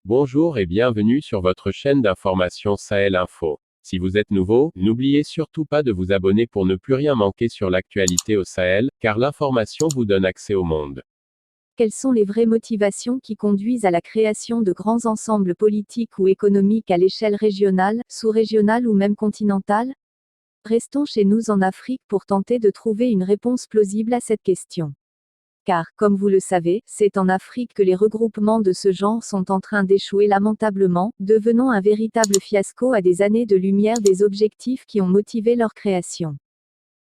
Bonjour et bienvenue sur votre chaîne d'information Sahel Info. Si vous êtes nouveau, n'oubliez surtout pas de vous abonner pour ne plus rien manquer sur l'actualité au Sahel, car l'information vous donne accès au monde. Quelles sont les vraies motivations qui conduisent à la création de grands ensembles politiques ou économiques à l'échelle régionale, sous-régionale ou même continentale? Restons chez nous en Afrique pour tenter de trouver une réponse plausible à cette question. Car, comme vous le savez, c'est en Afrique que les regroupements de ce genre sont en train d'échouer lamentablement, devenant un véritable fiasco à des années-lumière des objectifs qui ont motivé leur création.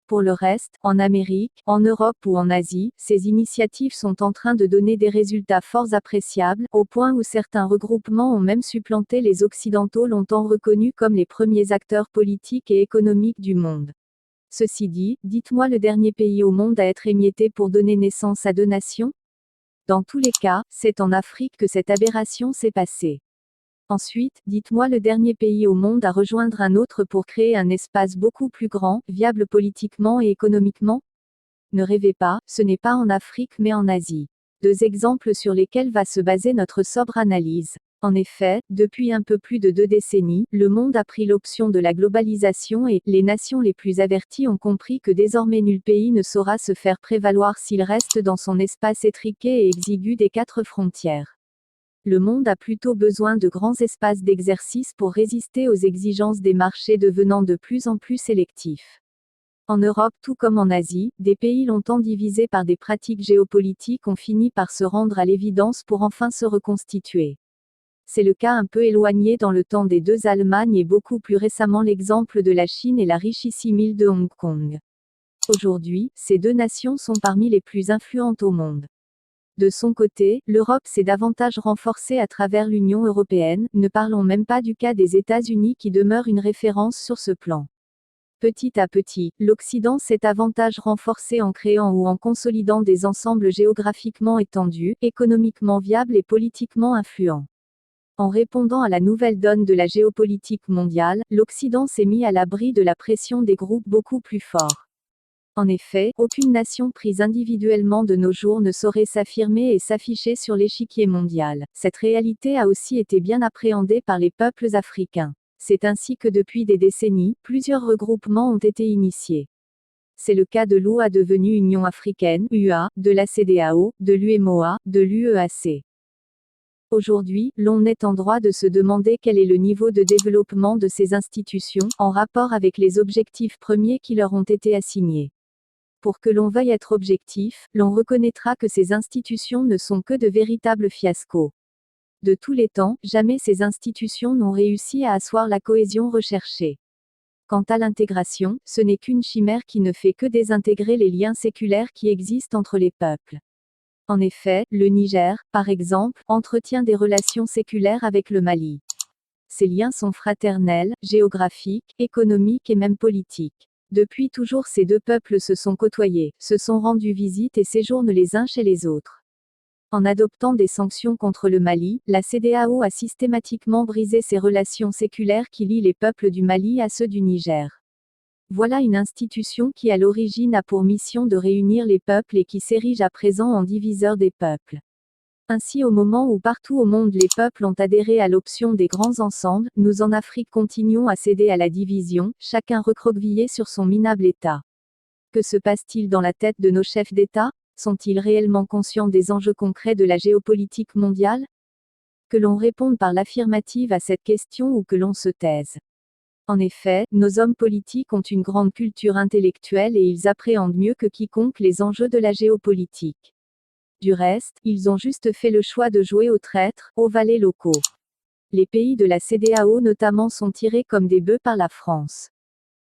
Pour le reste, en Amérique, en Europe ou en Asie, ces initiatives sont en train de donner des résultats fort appréciables, au point où certains regroupements ont même supplanté les Occidentaux longtemps reconnus comme les premiers acteurs politiques et économiques du monde. Ceci dit, dites-moi le dernier pays au monde à être émietté pour donner naissance à deux nations? Dans tous les cas, c'est en Afrique que cette aberration s'est passée. Ensuite, dites-moi le dernier pays au monde à rejoindre un autre pour créer un espace beaucoup plus grand, viable politiquement et économiquement? Ne rêvez pas, ce n'est pas en Afrique mais en Asie. Deux exemples sur lesquels va se baser notre sobre analyse. En effet, depuis un peu plus de 2 décennies, le monde a pris l'option de la globalisation et les nations les plus averties ont compris que désormais nul pays ne saura se faire prévaloir s'il reste dans son espace étriqué et exigu des 4 frontières. Le monde a plutôt besoin de grands espaces d'exercice pour résister aux exigences des marchés devenant de plus en plus sélectifs. En Europe tout comme en Asie, des pays longtemps divisés par des pratiques géopolitiques ont fini par se rendre à l'évidence pour enfin se reconstituer. C'est le cas un peu éloigné dans le temps des deux Allemagnes et beaucoup plus récemment l'exemple de la Chine et la richissime île de Hong Kong. Aujourd'hui, ces deux nations sont parmi les plus influentes au monde. De son côté, l'Europe s'est davantage renforcée à travers l'Union européenne, ne parlons même pas du cas des États-Unis qui demeure une référence sur ce plan. Petit à petit, l'Occident s'est davantage renforcé en créant ou en consolidant des ensembles géographiquement étendus, économiquement viables et politiquement influents. En répondant à la nouvelle donne de la géopolitique mondiale, l'Occident s'est mis à l'abri de la pression des groupes beaucoup plus forts. En effet, aucune nation prise individuellement de nos jours ne saurait s'affirmer et s'afficher sur l'échiquier mondial. Cette réalité a aussi été bien appréhendée par les peuples africains. C'est ainsi que depuis des décennies, plusieurs regroupements ont été initiés. C'est le cas de l'OUA devenue Union africaine, UA, de la CEDEAO, de l'UEMOA, de l'UEAC. Aujourd'hui, l'on est en droit de se demander quel est le niveau de développement de ces institutions, en rapport avec les objectifs premiers qui leur ont été assignés. Pour que l'on veuille être objectif, l'on reconnaîtra que ces institutions ne sont que de véritables fiascos. De tous les temps, jamais ces institutions n'ont réussi à asseoir la cohésion recherchée. Quant à l'intégration, ce n'est qu'une chimère qui ne fait que désintégrer les liens séculaires qui existent entre les peuples. En effet, le Niger, par exemple, entretient des relations séculaires avec le Mali. Ces liens sont fraternels, géographiques, économiques et même politiques. Depuis toujours ces deux peuples se sont côtoyés, se sont rendus visite et séjournent les uns chez les autres. En adoptant des sanctions contre le Mali, la CEDEAO a systématiquement brisé ces relations séculaires qui lient les peuples du Mali à ceux du Niger. Voilà une institution qui à l'origine a pour mission de réunir les peuples et qui s'érige à présent en diviseur des peuples. Ainsi au moment où partout au monde les peuples ont adhéré à l'option des grands ensembles, nous en Afrique continuons à céder à la division, chacun recroquevillé sur son minable État. Que se passe-t-il dans la tête de nos chefs d'État? Sont-ils réellement conscients des enjeux concrets de la géopolitique mondiale? Que l'on réponde par l'affirmative à cette question ou que l'on se taise. En effet, nos hommes politiques ont une grande culture intellectuelle et ils appréhendent mieux que quiconque les enjeux de la géopolitique. Du reste, ils ont juste fait le choix de jouer aux traîtres, aux valets locaux. Les pays de la CEDEAO notamment sont tirés comme des bœufs par la France.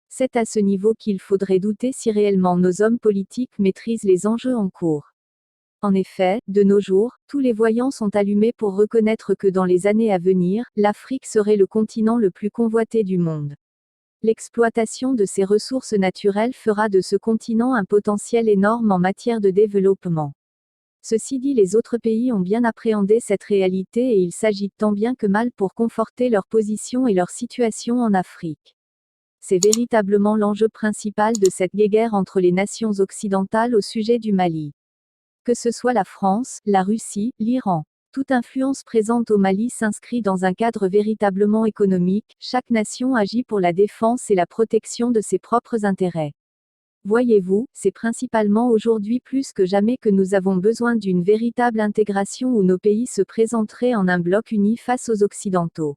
C'est à ce niveau qu'il faudrait douter si réellement nos hommes politiques maîtrisent les enjeux en cours. En effet, de nos jours, tous les voyants sont allumés pour reconnaître que dans les années à venir, l'Afrique serait le continent le plus convoité du monde. L'exploitation de ses ressources naturelles fera de ce continent un potentiel énorme en matière de développement. Ceci dit, les autres pays ont bien appréhendé cette réalité et il s'agit tant bien que mal pour conforter leur position et leur situation en Afrique. C'est véritablement l'enjeu principal de cette guéguerre entre les nations occidentales au sujet du Mali. Que ce soit la France, la Russie, l'Iran, Toute influence présente au Mali s'inscrit dans un cadre véritablement économique, chaque nation agit pour la défense et la protection de ses propres intérêts. Voyez-vous, c'est principalement aujourd'hui plus que jamais que nous avons besoin d'une véritable intégration où nos pays se présenteraient en un bloc uni face aux Occidentaux.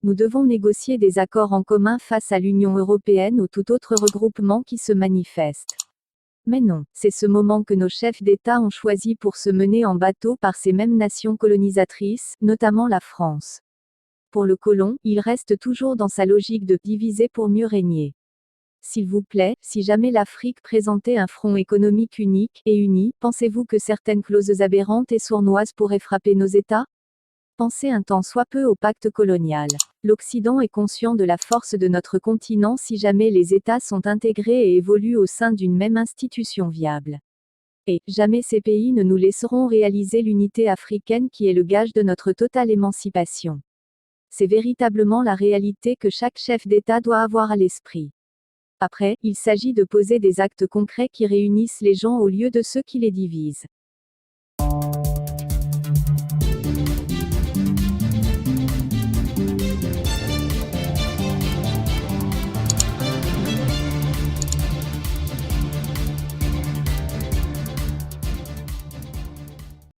Nous devons négocier des accords en commun face à l'Union européenne ou tout autre regroupement qui se manifeste. Mais non, c'est ce moment que nos chefs d'État ont choisi pour se mener en bateau par ces mêmes nations colonisatrices, notamment la France. Pour le colon, il reste toujours dans sa logique de diviser pour mieux régner. S'il vous plaît, si jamais l'Afrique présentait un front économique unique et uni, pensez-vous que certaines clauses aberrantes et sournoises pourraient frapper nos États? Pensez un tant soit peu au pacte colonial. L'Occident est conscient de la force de notre continent si jamais les États sont intégrés et évoluent au sein d'une même institution viable. Et jamais ces pays ne nous laisseront réaliser l'unité africaine qui est le gage de notre totale émancipation. C'est véritablement la réalité que chaque chef d'État doit avoir à l'esprit. Après, il s'agit de poser des actes concrets qui réunissent les gens au lieu de ceux qui les divisent.